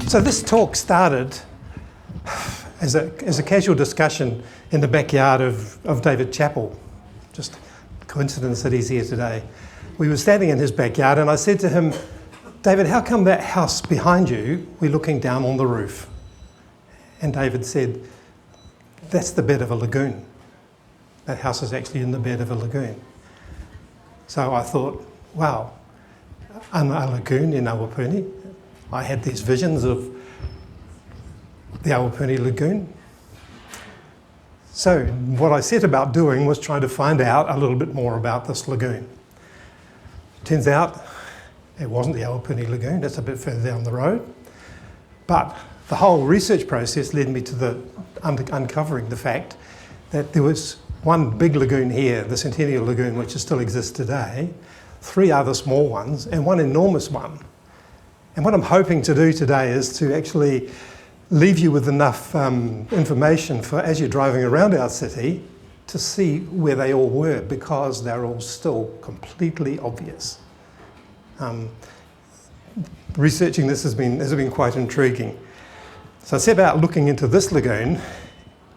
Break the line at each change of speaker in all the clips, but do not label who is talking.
So this talk started as a casual discussion in the backyard of David Chappell. Just coincidence that he's here today. We were standing in his backyard and I said to him, David, how come that house behind you, we're looking down on the roof? And David said, that's the bed of a lagoon. That house is actually in the bed of a lagoon. So I thought, wow, a lagoon in Awapuni. I had these visions of the Awapuni Lagoon. So what I set about doing was trying to find out a little bit more about this lagoon. Turns out it wasn't the Awapuni Lagoon, it's a bit further down the road. But the whole research process led me to uncovering the fact that there was one big lagoon here, the Centennial Lagoon, which still exists today, 3 other small ones, and one enormous one. And what I'm hoping to do today is to actually leave you with enough information for, as you're driving around our city, to see where they all were, because they're all still completely obvious. Researching this has been quite intriguing. So I set about looking into this lagoon,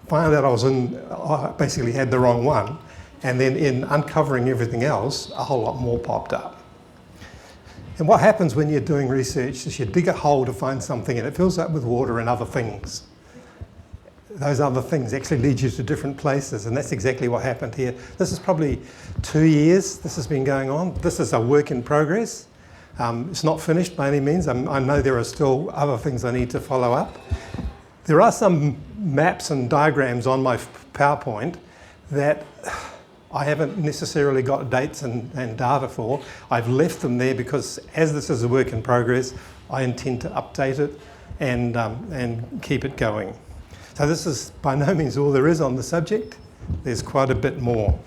found out I basically had the wrong one, and then in uncovering everything else, a whole lot more popped up. And what happens when you're doing research is you dig a hole to find something and it fills up with water and other things. Those other things actually lead you to different places, and that's exactly what happened here. This is probably 2 years this has been going on. This is a work in progress. It's not finished by any means. I know there are still other things I need to follow up. There are some maps and diagrams on my PowerPoint that I haven't necessarily got dates and data for. I've left them there because as this is a work in progress, I intend to update it and keep it going. So this is by no means all there is on the subject. There's quite a bit more.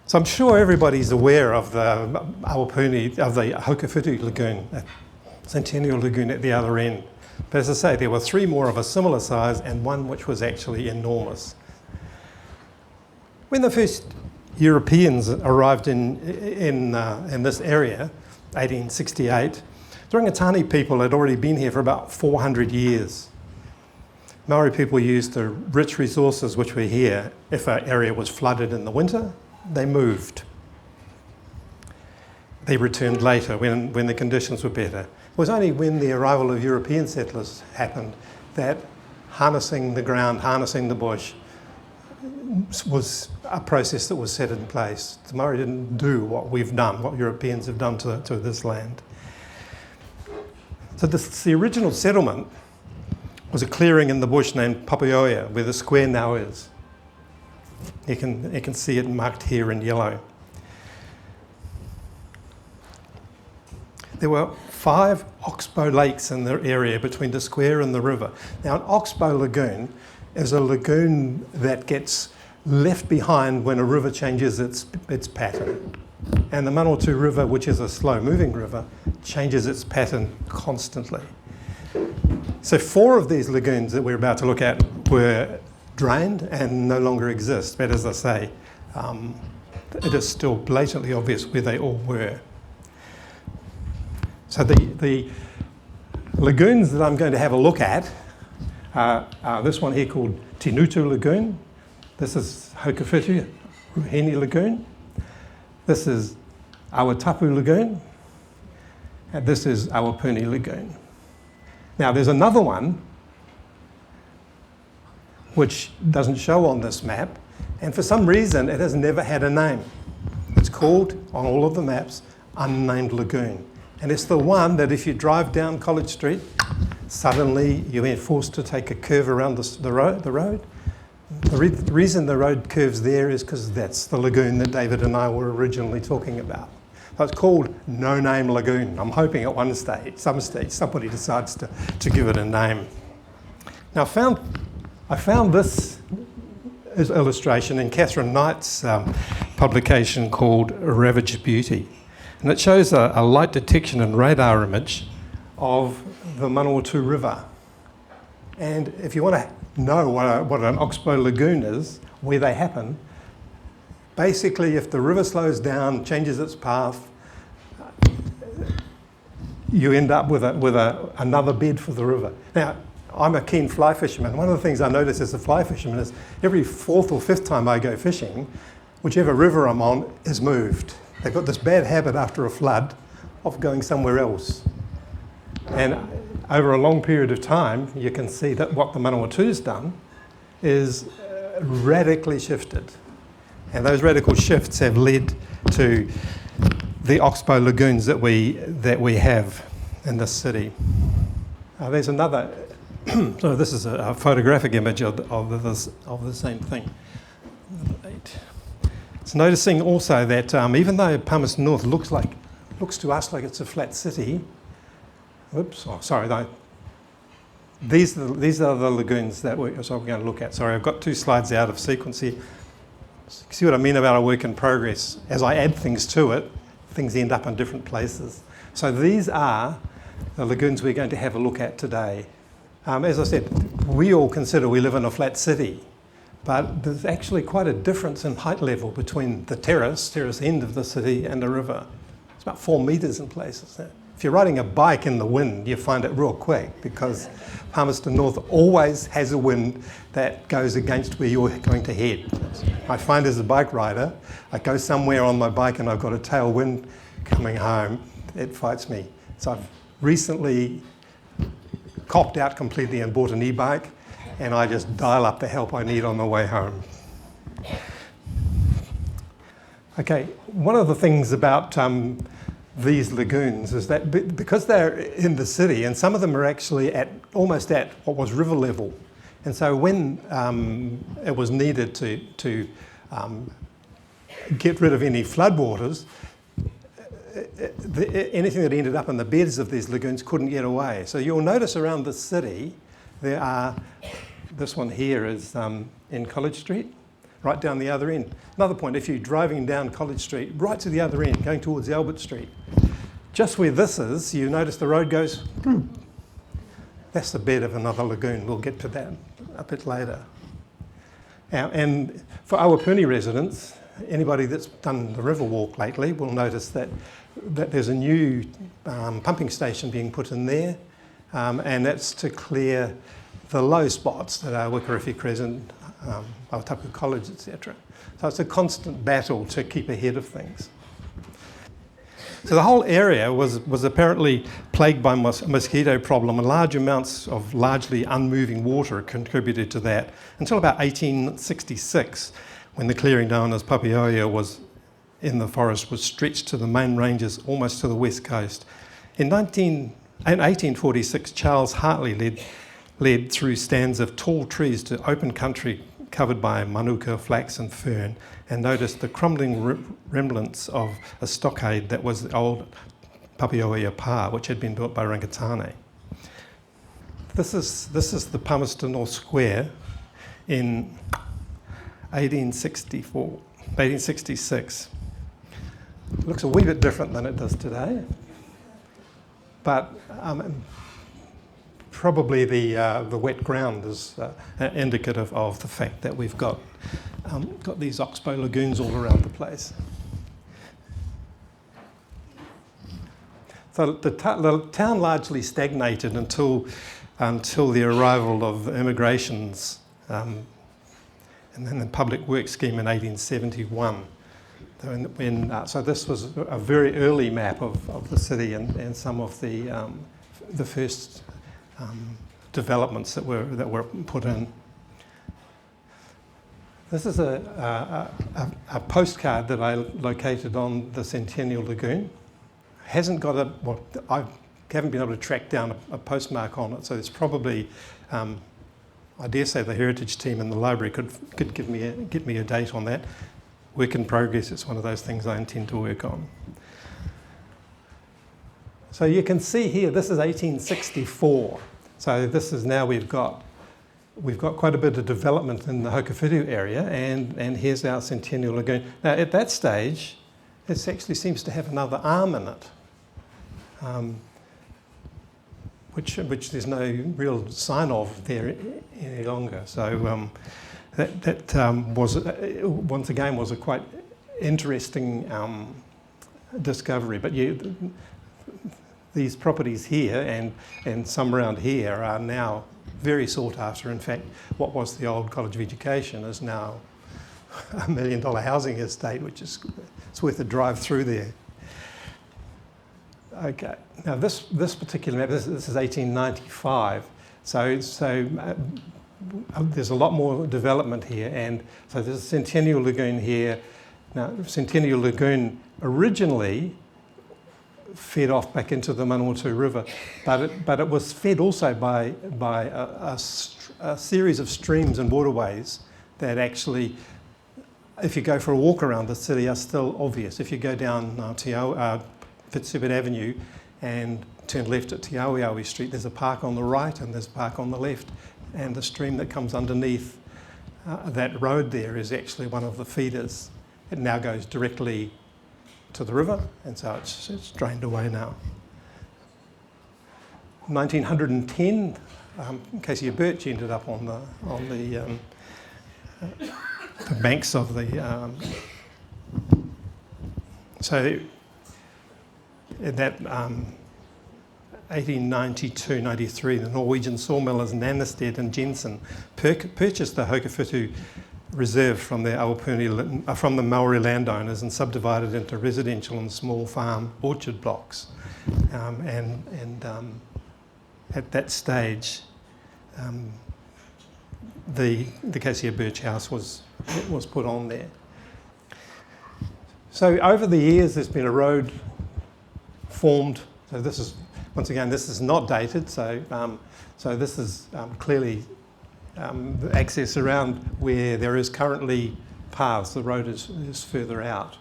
So I'm sure everybody's aware of the Awapuni, of the Hokowhitu Lagoon, Centennial Lagoon at the other end. But as I say, there were 3 more of a similar size and one which was actually enormous. When the first Europeans arrived in this area, 1868, the Rangitani people had already been here for about 400 years. Maori people used the rich resources which were here. If an area was flooded in the winter, they moved. They returned later when the conditions were better. It was only when the arrival of European settlers happened that harnessing the ground, harnessing the bush, was a process that was set in place. The Maori didn't do what we've done, what Europeans have done to this land. So the original settlement was a clearing in the bush named Papaioia, where the square now is. You can see it marked here in yellow. There were 5 oxbow lakes in the area between the square and the river. Now, an oxbow lagoon is a lagoon that gets left behind when a river changes its pattern. And the Manawatu River, which is a slow-moving river, changes its pattern constantly. So 4 of these lagoons that we're about to look at were drained and no longer exist. But as I say, it is still blatantly obvious where they all were. So the lagoons that I'm going to have a look at are this one here called Tinutu Lagoon. This is Hokowhitu, Ruheni Lagoon. This is Awatapu Lagoon. And this is Awapuni Lagoon. Now there's another one which doesn't show on this map, and for some reason it has never had a name. It's called, on all of the maps, Unnamed Lagoon. And it's the one that if you drive down College Street, suddenly you're forced to take a curve around the road. The reason the road curves there is because that's the lagoon that David and I were originally talking about. So it's called No Name Lagoon. I'm hoping at some stage, somebody decides to give it a name. Now I found this illustration in Catherine Knight's publication called Ravaged Beauty. And it shows a light detection and radar image of the Manawatu River. And if you want to know what an oxbow lagoon is, where they happen, basically if the river slows down, changes its path, you end up with another bed for the river. Now, I'm a keen fly fisherman. One of the things I notice as a fly fisherman is every fourth or fifth time I go fishing, whichever river I'm on is moved. They've got this bad habit after a flood of going somewhere else. And over a long period of time, you can see that what the Manawatu's done is radically shifted. And those radical shifts have led to the oxbow lagoons that we have in this city. There's another, so this is a photographic image of the same thing. It's noticing also that even though Palmerston North looks to us like it's a flat city, oops, oh, sorry, no, these are the lagoons that we're going to look at. Sorry, I've got two slides out of sequence here. See what I mean about a work in progress? As I add things to it, things end up in different places. So these are the lagoons we're going to have a look at today. As I said, we all consider we live in a flat city, but there's actually quite a difference in height level between the terrace end of the city and the river. It's about 4 metres in places. If you're riding a bike in the wind, you find it real quick because Palmerston North always has a wind that goes against where you're going to head. I find as a bike rider, I go somewhere on my bike and I've got a tailwind coming home, it fights me. So I've recently copped out completely and bought an e-bike, and I just dial up the help I need on the way home. Okay, one of the things about these lagoons is that because they're in the city, and some of them are actually almost at what was river level, and so when it was needed to get rid of any floodwaters, anything that ended up in the beds of these lagoons couldn't get away. So you'll notice around the city, there are, this one here is in College Street, right down the other end. Another point, if you're driving down College Street, right to the other end, going towards Albert Street, just where this is, you notice the road goes, that's the bed of another lagoon. We'll get to that a bit later. And for Awapuni residents, anybody that's done the river walk lately will notice that there's a new pumping station being put in there, and that's to clear the low spots that are Wikarifi Crescent, Aotapu College, etc. So it's a constant battle to keep ahead of things. So the whole area was apparently plagued by mosquito problem, and large amounts of largely unmoving water contributed to that until about 1866, when the clearing known as Papioia was in the forest was stretched to the main ranges almost to the west coast. In 1846, Charles Hartley led through stands of tall trees to open country covered by manuka, flax and fern, and noticed the crumbling remnants of a stockade that was the old Papioia Pa, which had been built by Rangatane. This is the Palmerston North Square in 1866. It looks a wee bit different than it does today, but probably the wet ground is indicative of the fact that we've got these oxbow lagoons all around the place. So the town largely stagnated until the arrival of immigrations and then the Public Works Scheme in 1871. So this was a very early map of the city and some of the first developments that were put in. This is a postcard that I located on the Centennial Lagoon. Hasn't got I haven't been able to track down a postmark on it, so it's probably, I dare say the heritage team in the library could get me a date on that. Work in progress, it's one of those things I intend to work on. So you can see here, this is 1864. So this is now we've got quite a bit of development in the Hokowhitu area, and here's our Centennial Lagoon. Now at that stage, this actually seems to have another arm in it, which there's no real sign of there any longer. So that was once again was a quite interesting discovery. But these properties here and some around here are now very sought after. In fact, what was the old College of Education is now $1 million housing estate, which is, it's worth a drive through there. Okay, now this particular map, this is 1895, so there's a lot more development here, and so there's a Centennial Lagoon here. Now, Centennial Lagoon originally fed off back into the Manawatu River, but it was fed also by a series of streams and waterways that actually, if you go for a walk around the city, are still obvious. If you go down Fitzherbert Avenue and turn left at Te Awiawi Street, there's a park on the right and there's a park on the left, and the stream that comes underneath that road there is actually one of the feeders. It now goes directly to the river, and so it's drained away now. 1910, Casey Birch ended up on the banks of the. So in that 1892-93, the Norwegian sawmillers Nannestead and Jensen purchased the Hokowhitu reserve from the Awapuni, from the Maori landowners, and subdivided into residential and small farm orchard blocks. At that stage, the Casey Birch house was put on there. So over the years, there's been a road formed. So this is, once again, this is not dated. So this is clearly the access around where there is currently paths. The road is further out.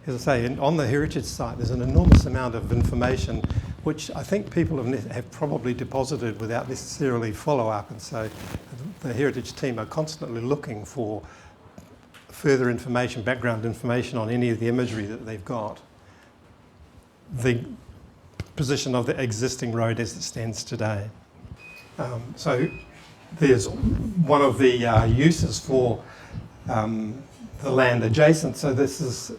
As I say, on the heritage site, there's an enormous amount of information which I think people have probably deposited without necessarily follow-up, and so the heritage team are constantly looking for further information, background information on any of the imagery that they've got. The position of the existing road as it stands today. So there's one of the uses for the land adjacent. So this is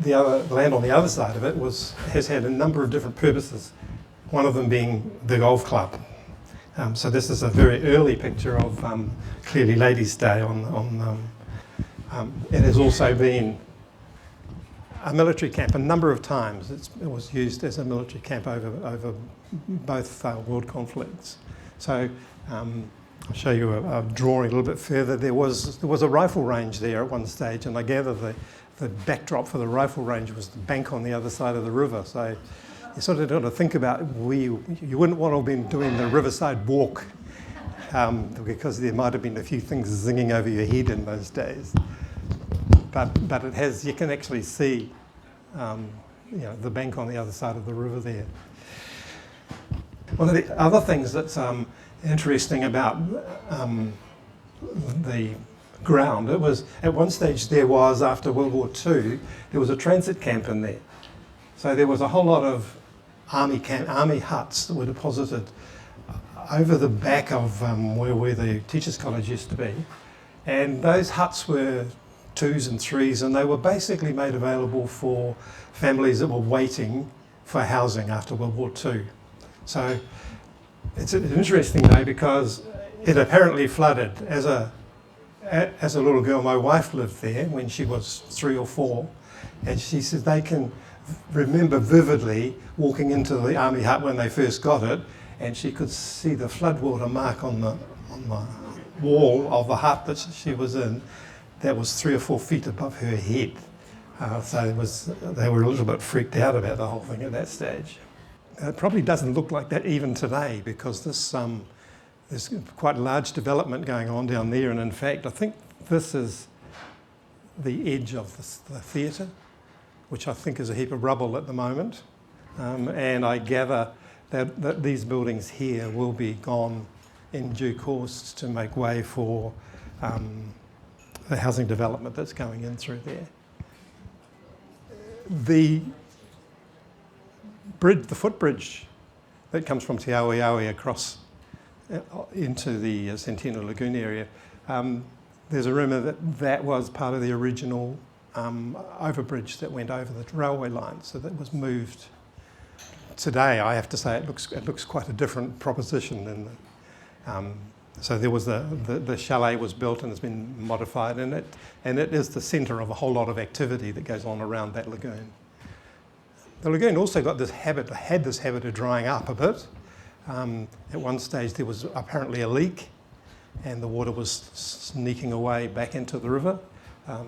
the land on the other side of it has had a number of different purposes. One of them being the golf club. So this is a very early picture of clearly Ladies' Day it has also been a military camp a number of times. It was used as a military camp over both world conflicts. So I'll show you a drawing a little bit further. There was a rifle range there at one stage, and I gather the backdrop for the rifle range was the bank on the other side of the river. So you sort of got to think about you wouldn't want to have been doing the riverside walk because there might have been a few things zinging over your head in those days. But it has, you can actually see the bank on the other side of the river there. One of the other things that's interesting about the ground, it was at one stage after World War II, there was a transit camp in there. So there was a whole lot of army huts that were deposited over the back of where the Teachers' College used to be. And those huts were 2s and 3s, and they were basically made available for families that were waiting for housing after World War II. So it's an interesting day because it apparently flooded. As a little girl, my wife lived there when she was 3 or 4, and she said they can remember vividly walking into the army hut when they first got it, and she could see the floodwater mark on the wall of the hut that she was in. That was 3 or 4 feet above her head. So they were a little bit freaked out about the whole thing at that stage. It probably doesn't look like that even today because there's quite a large development going on down there, and in fact I think this is the edge of the theatre, which I think is a heap of rubble at the moment, and I gather that these buildings here will be gone in due course to make way for the housing development that's going in through there. The footbridge that comes from Te Awiawi across into the Centennial Lagoon area, there's a rumour that was part of the original overbridge that went over the railway line, so that was moved today I have to say it looks quite a different proposition than so there was the chalet was built and has been modified in it, and it is the centre of a whole lot of activity that goes on around that lagoon. The lagoon also had this habit of drying up a bit. At one stage there was apparently a leak and the water was sneaking away back into the river.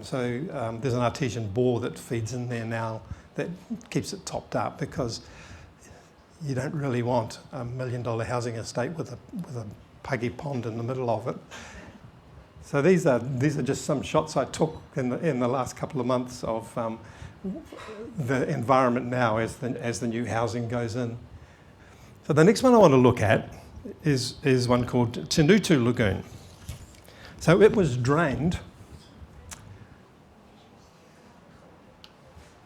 So there's an artesian bore that feeds in there now that keeps it topped up, because you don't really want $1 million housing estate with a puggy pond in the middle of it. So these are just some shots I took in the last couple of months of the environment now as the new housing goes in. So the next one I want to look at is one called Tenutu Lagoon. So it was drained.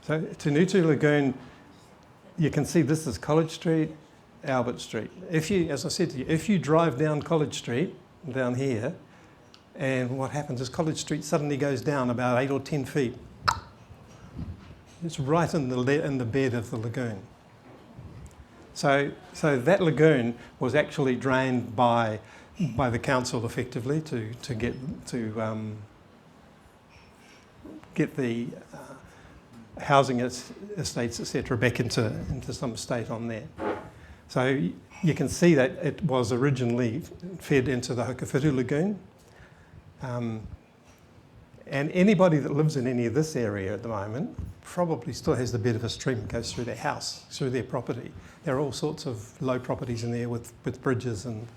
So Tenutu Lagoon, you can see this is College Street, Albert Street. As I said to you, if you drive down College Street, down here, and what happens is College Street suddenly goes down about 8 or 10 feet. It's right in the bed of the lagoon. So that lagoon was actually drained by the council effectively to get the housing estates, etc., back into some state on there. So you can see that it was originally fed into the Hokowhitu Lagoon. And anybody that lives in any of this area at the moment probably still has the bed of a stream that goes through their house, through their property. There are all sorts of low properties in there with bridges and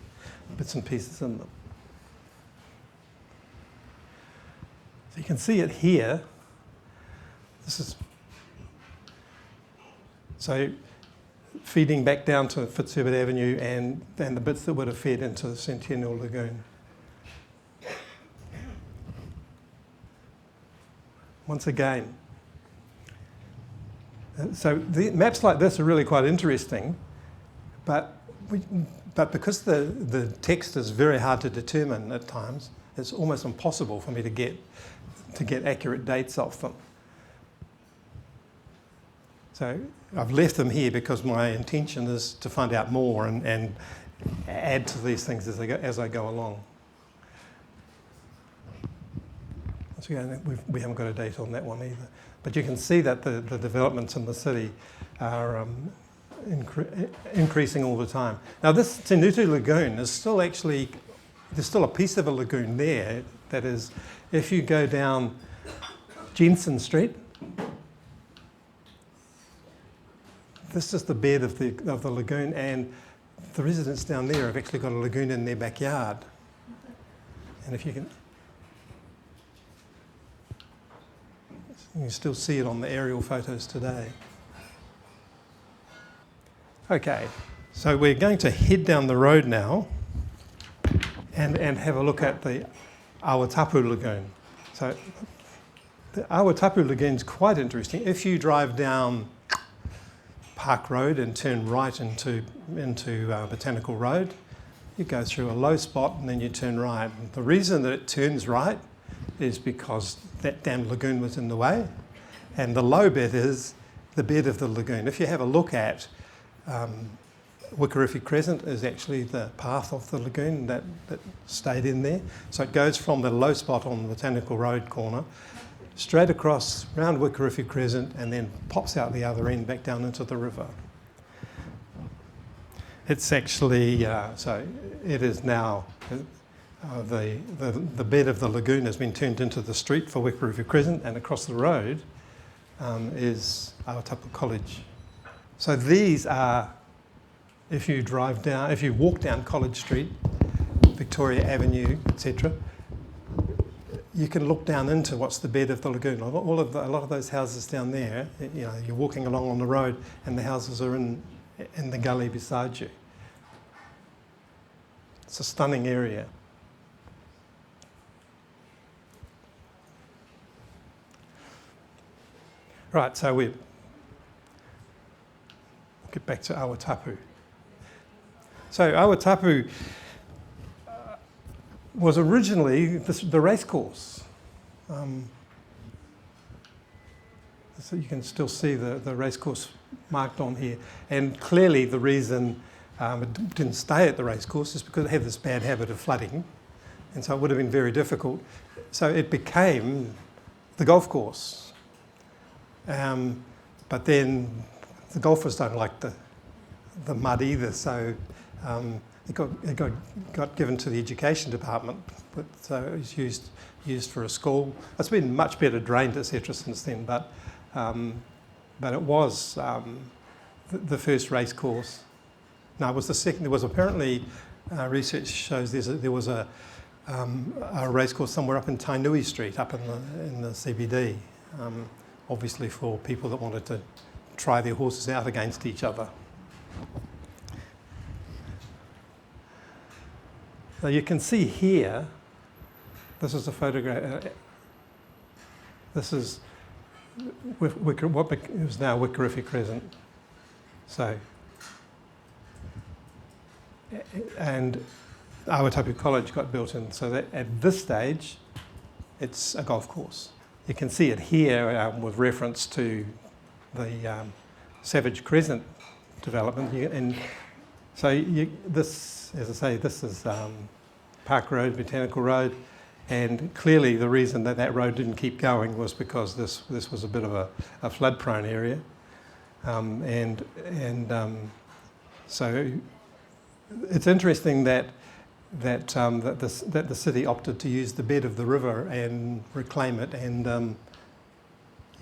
bits and pieces in them. So you can see it here. This is so feeding back down to Fitzherbert Avenue and the bits that would have fed into the Centennial Lagoon. Once again, so the maps like this are really quite interesting, but because the text is very hard to determine at times, it's almost impossible for me to get accurate dates of them. So I've left them here because my intention is to find out more and add to these things as I go along. So again, we haven't got a date on that one either. But you can see that the developments in the city are increasing all the time. Now this Tenutu Lagoon is still there's still a piece of a lagoon there. That is, if you go down Jensen Street, this is the bed of the lagoon, and the residents down there have actually got a lagoon in their backyard. And if you can still see it on the aerial photos today. Okay, so we're going to head down the road now and have a look at the Awapuni Lagoon. So the Awapuni Lagoon is quite interesting. If you drive down Park Road and turn right into Botanical Road, you go through a low spot and then you turn right. The reason that it turns right is because that damn lagoon was in the way, and the low bit is the bed of the lagoon. If you have a look at Wikarifi Crescent is actually the path of the lagoon that stayed in there. So it goes from the low spot on the Botanical Road corner straight across round Wikarifi Crescent and then pops out the other end back down into the river. It's actually, so it is now, the bed of the lagoon has been turned into the street for Wikarifi Crescent, and across the road is Awapuni College. So these are, if you walk down College Street, Victoria Avenue, etc., you can look down into what's the bed of the lagoon. A lot of those houses down there, you're walking along on the road and the houses are in the gully beside you. It's a stunning area. Right, so we'll get back to Awapuni. So Awapuni was originally the racecourse. So you can still see the racecourse marked on here. And clearly the reason it didn't stay at the racecourse is because it had this bad habit of flooding, and so it would have been very difficult. So it became the golf course. But then the golfers don't like the mud either, so it got given to the education department, so it was used for a school. It's been much better drained, etc. since then, but it was the first race course. No, it was the second. There was apparently research shows there was a race course somewhere up in Tainui Street, up in the CBD, obviously for people that wanted to try their horses out against each other. So you can see here, this is a photograph, this is what is now Wikarifi Crescent. So, and Awapuni College got built in, so that at this stage, it's a golf course. You can see it here with reference to the Savage Crescent development, and so this, as I say, this is Park Road, Botanical Road, and clearly the reason that road didn't keep going was because this was a bit of a flood-prone area, so it's interesting that the city opted to use the bed of the river and reclaim it and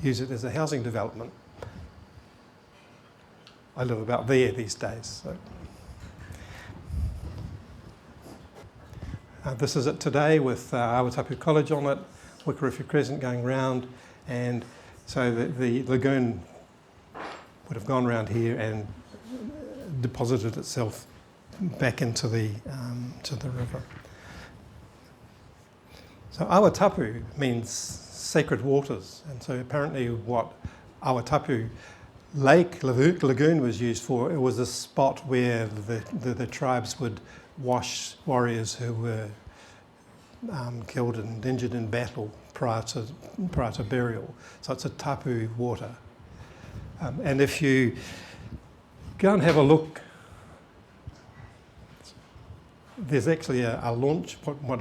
use it as a housing development. I live about there these days. So. This is it today with Awapuni College on it, Wikarifi Crescent going round, and so the lagoon would have gone round here and deposited itself back into the river. So Awapuni means sacred waters, and so apparently what Awapuni Lake Lagoon was used for, it was a spot where the tribes would wash warriors who were killed and injured in battle prior to burial. So it's a tapu water. And if you go and have a look, there's actually a launch, what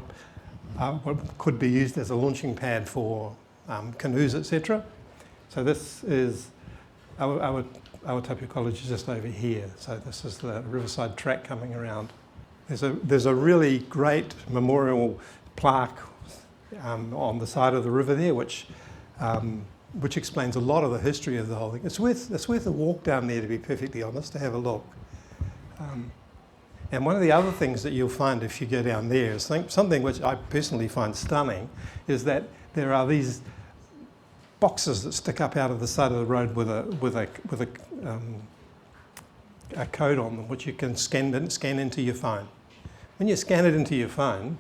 could be used as a launching pad for canoes, etc. So this is Awapuni College is just over here. So this is the riverside track coming around. There's a really great memorial plaque on the side of the river there, which explains a lot of the history of the whole thing. It's worth a walk down there, to be perfectly honest, to have a look. And one of the other things that you'll find if you go down there is something which I personally find stunning, is that there are these boxes that stick up out of the side of the road with a code on them, which you can scan into your phone. When you scan it into your phone,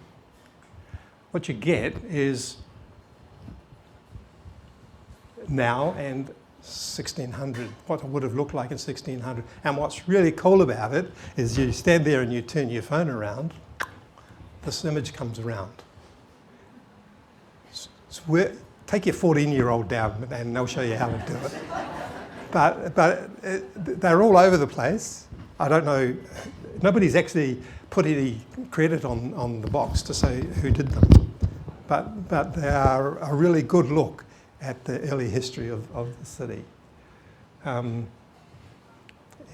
what you get is now and 1600, what it would have looked like in 1600. And what's really cool about it is you stand there and you turn your phone around, this image comes around. Take your 14-year-old down and they'll show you how to do it. But they're all over the place. I don't know, nobody's actually put any credit on the box to say who did them. But they are a really good look at the early history of the city. And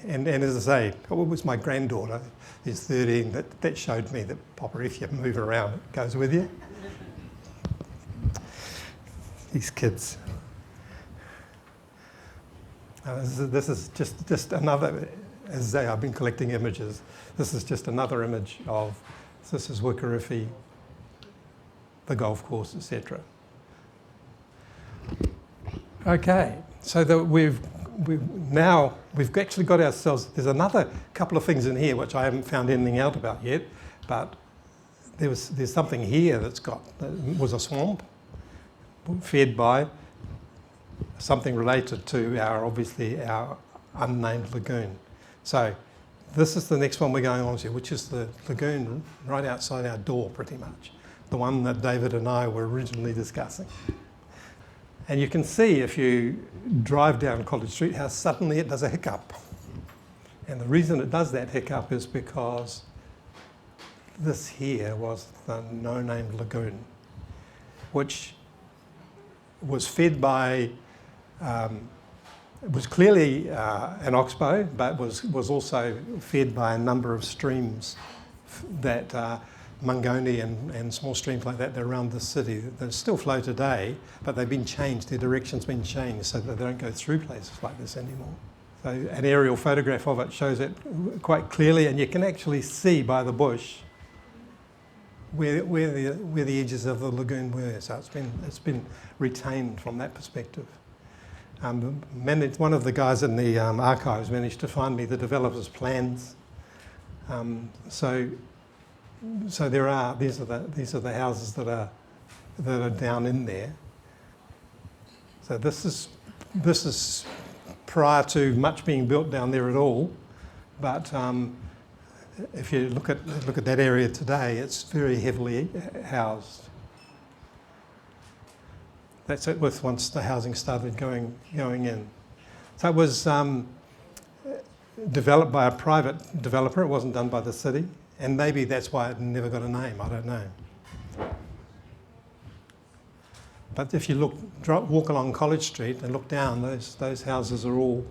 as I say, it was my granddaughter, who's 13, that showed me that, Papa, if you move around, it goes with you. These kids. This is just another, as I say, I've been collecting images. This is just another image of, this is Wikarifi, the golf course, etc. Okay, so we've actually got ourselves, there's another couple of things in here which I haven't found anything out about yet, but there's something here that was a swamp fed by something related to obviously our unnamed lagoon. So this is the next one we're going on to, which is the lagoon right outside our door pretty much, the one that David and I were originally discussing. And you can see if you drive down College Street how suddenly it does a hiccup. And the reason it does that hiccup is because this here was the no-name lagoon, which was fed by, it was clearly an oxbow, but was also fed by a number of streams that Mangoni and small streams like that around the city that still flow today, but they've been changed, their direction's been changed so that they don't go through places like this anymore. So an aerial photograph of it shows it quite clearly, and you can actually see by the bush where the edges of the lagoon were. So it's been retained from that perspective. One of the guys in the archives managed to find me the developer's plans. So there are these are the houses that are down in there. So this is prior to much being built down there at all, but if you look at that area today, it's very heavily housed. That's it with once the housing started going in. So it was developed by a private developer. It wasn't done by the city. And maybe that's why it never got a name, I don't know. But if you walk along College Street and look down, those houses are all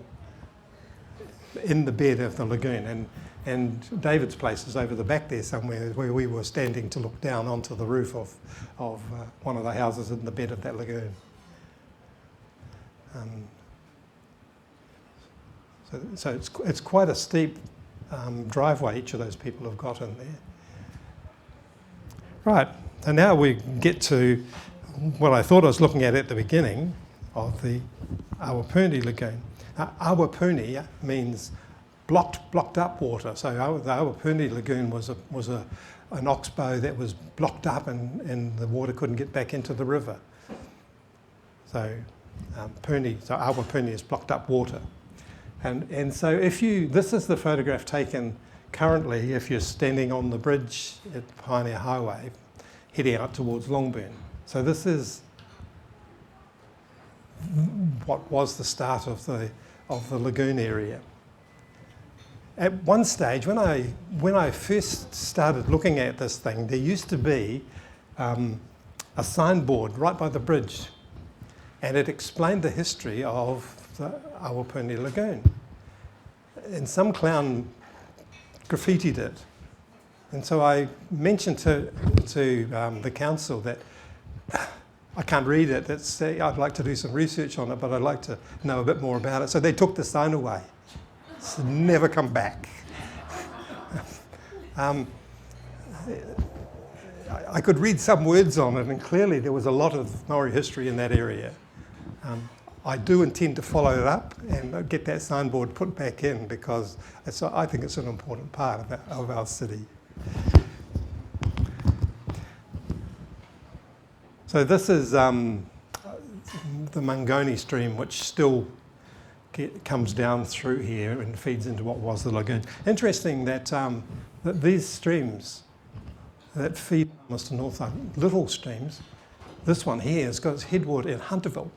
in the bed of the lagoon. And David's place is over the back there somewhere where we were standing to look down onto the roof of one of the houses in the bed of that lagoon. So it's quite a steep driveway each of those people have got in there. Right, so now we get to what I thought I was looking at the beginning of the Awapuni Lagoon. Awapuni means blocked up water. So the Awapuni Lagoon was an oxbow that was blocked up and the water couldn't get back into the river. So Awapuni is blocked up water. And so this is the photograph taken currently if you're standing on the bridge at Pioneer Highway heading out towards Longburn. So this is what was the start of the lagoon area. At one stage, when I first started looking at this thing, there used to be a signboard right by the bridge, and it explained the history of the Awapuni Lagoon. And some clown graffitied it. And so I mentioned to the council that I can't read it. I'd like to do some research on it, but I'd like to know a bit more about it. So they took the sign away. It's never come back. I could read some words on it, and clearly there was a lot of Maori history in that area. I do intend to follow it up and get that signboard put back in because I think it's an important part of our city. So this is the Mangoni stream, which still comes down through here and feeds into what was the lagoon. Interesting that, that these streams that feed Palmerston North are little streams. This one here has got its headwater in Hunterville.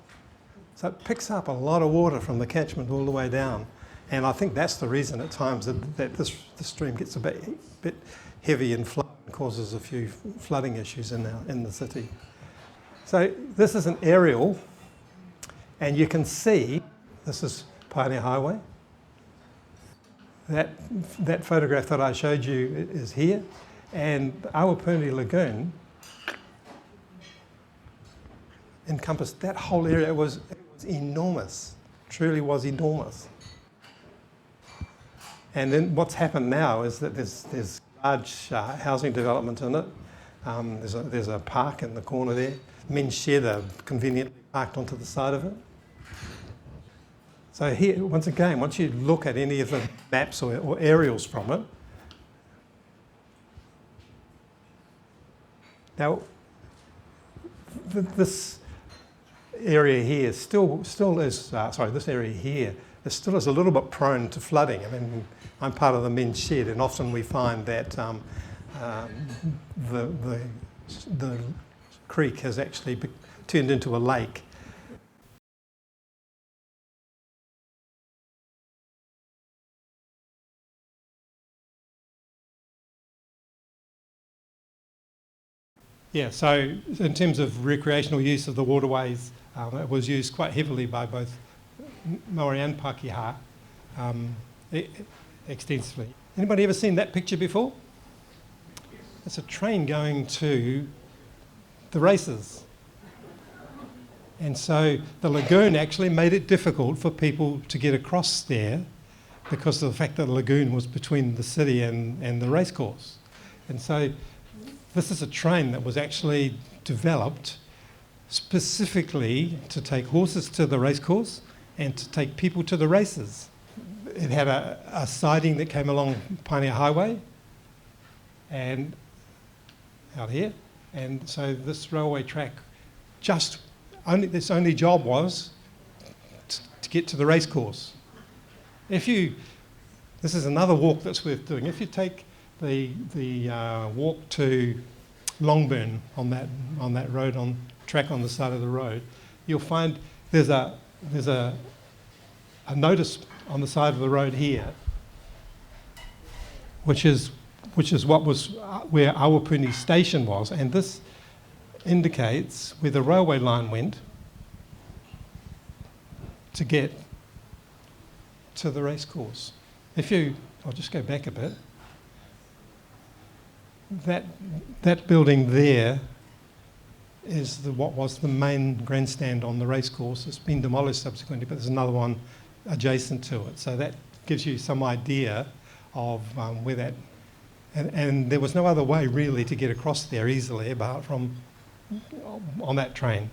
So it picks up a lot of water from the catchment all the way down. And I think that's the reason at times that this stream gets a bit heavy in flow and causes a few flooding issues in the city. So this is an aerial, and you can see, this is Pioneer Highway. That photograph that I showed you is here. And Awapuni Lagoon encompassed that whole area. It was enormous, truly was enormous. And then what's happened now is that there's large housing development in it. There's a park in the corner there. Men's shed are conveniently parked onto the side of it. So here, once again, once you look at any of the maps or aerials from it, now this area here still is, this area here still is a little bit prone to flooding. I mean, I'm part of the men's shed, and often we find that the creek has actually turned into a lake. Yeah, so in terms of recreational use of the waterways, it was used quite heavily by both Maori and Pākehā extensively. Anybody ever seen that picture before? It's a train going to the races. And so the lagoon actually made it difficult for people to get across there because of the fact that the lagoon was between the city and the racecourse. And so this is a train that was actually developed specifically to take horses to the racecourse and to take people to the races. It had a siding that came along Pioneer Highway and out here. And so this railway track its only job was to get to the racecourse. This is another walk that's worth doing. If you take the walk to Longburn on that road track on the side of the road, you'll find there's a notice on the side of the road here, which is what was where Awapuni station was, and this indicates where the railway line went to get to the racecourse. I'll just go back a bit. That building there is what was the main grandstand on the racecourse. It's been demolished subsequently, but there's another one adjacent to it. So that gives you some idea of where that... And there was no other way really to get across there easily apart from on that train.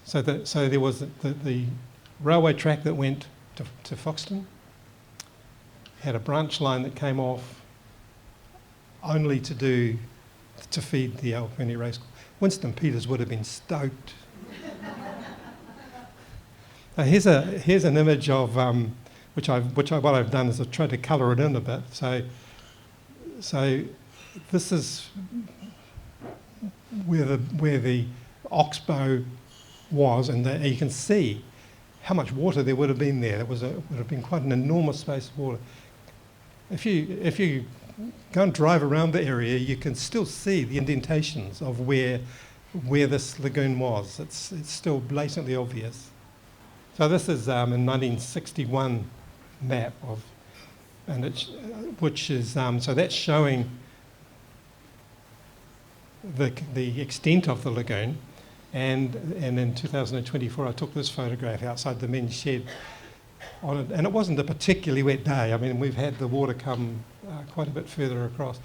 So there was the railway track that went to Foxton, had a branch line that came off only to feed the Awapuni race. Winston Peters would have been stoked. Now here's an image of what I've done is I've tried to colour it in a bit. So this is where the oxbow was, and you can see how much water there would have been there. Would have been quite an enormous space of water. If you go and drive around the area, you can still see the indentations of where this lagoon was. It's still blatantly obvious. So this is a 1961 map so that's showing the extent of the lagoon. And in 2024, I took this photograph outside the men's shed on it, and it wasn't a particularly wet day. I mean, we've had the water come quite a bit further across.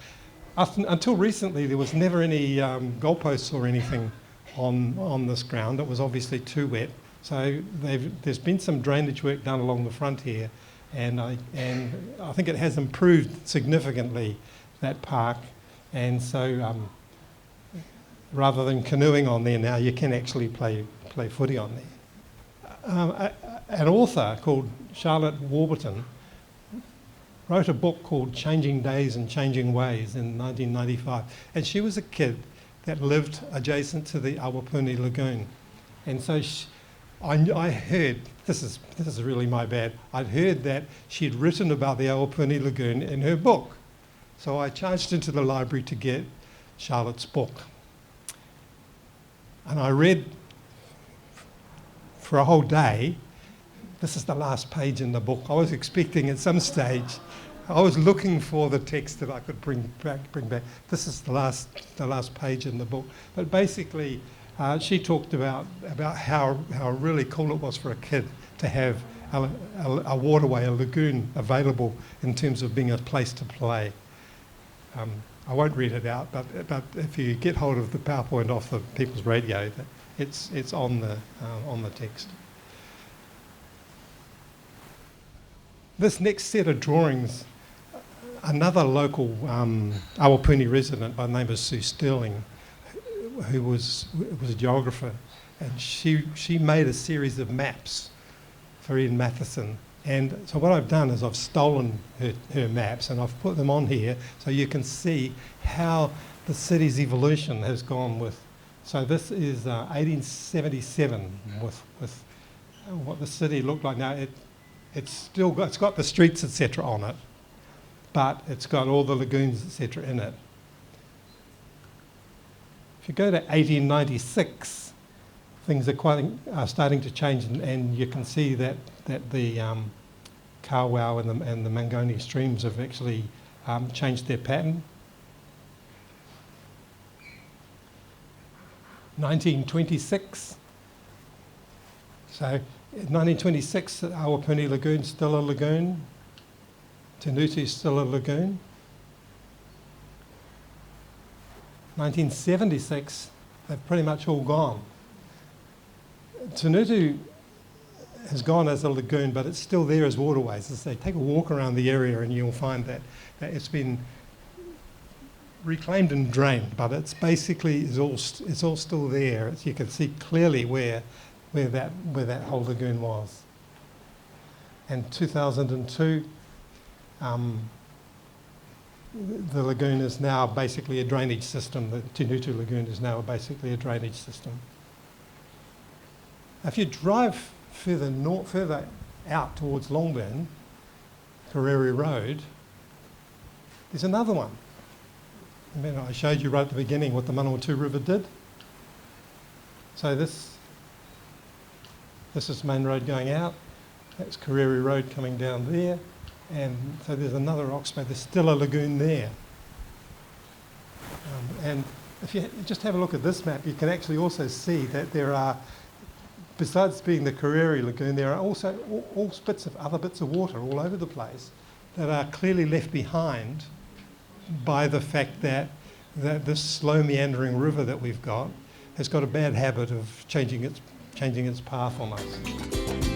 Until recently, there was never any goalposts or anything on this ground. It was obviously too wet. So there's been some drainage work done along the front here, and I think it has improved significantly, that park. And so rather than canoeing on there now, you can actually play footy on there. An author called Charlotte Warburton wrote a book called Changing Days and Changing Ways in 1995, and she was a kid that lived adjacent to the Awapuni Lagoon. And so I heard, this is really my bad, I'd heard that she'd written about the Awapuni Lagoon in her book. So I charged into the library to get Charlotte's book. And I read for a whole day. This is the last page in the book. I was expecting at some stage, I was looking for the text that I could bring back. This is the last page in the book. But basically, she talked about how really cool it was for a kid to have a waterway, a lagoon available in terms of being a place to play. I won't read it out, but if you get hold of the PowerPoint off the People's Radio, it's on the text. This next set of drawings, another local Awapuni resident by the name of Sue Sterling, who was a geographer, and she made a series of maps for Ian Matheson. And so what I've done is I've stolen her maps and I've put them on here so you can see how the city's evolution has gone with. So this is 1877 with what the city looked like. Now it's got the streets, etc. on it, but it's got all the lagoons, etc. in it. If you go to 1896, things are starting to change, and you can see that the Kawau and the Mangoni streams have actually changed their pattern. 1926. So in 1926, Awapuni Lagoon still a lagoon. Tenutu still a lagoon. 1976, they've pretty much all gone. Tenutu has gone as a lagoon, but it's still there as waterways. As I say, take a walk around the area and you'll find that it's been reclaimed and drained, but it's basically it's all still there. You can see clearly where that whole lagoon was. And 2002, the lagoon is now basically a drainage system. The Tenutu Lagoon is now basically a drainage system. If you drive further out towards Longburn, Kareri Road, there's another one. Remember, I showed you right at the beginning what the Manawatu River did. So this is Main Road going out. That's Kareri Road coming down there. And so there's another oxbow. There's still a lagoon there. And if you just have a look at this map, you can actually also see that there are, besides being the Kareri Lagoon, there are also all other bits of water all over the place that are clearly left behind by the fact that this slow meandering river that we've got has got a bad habit of changing its path on us.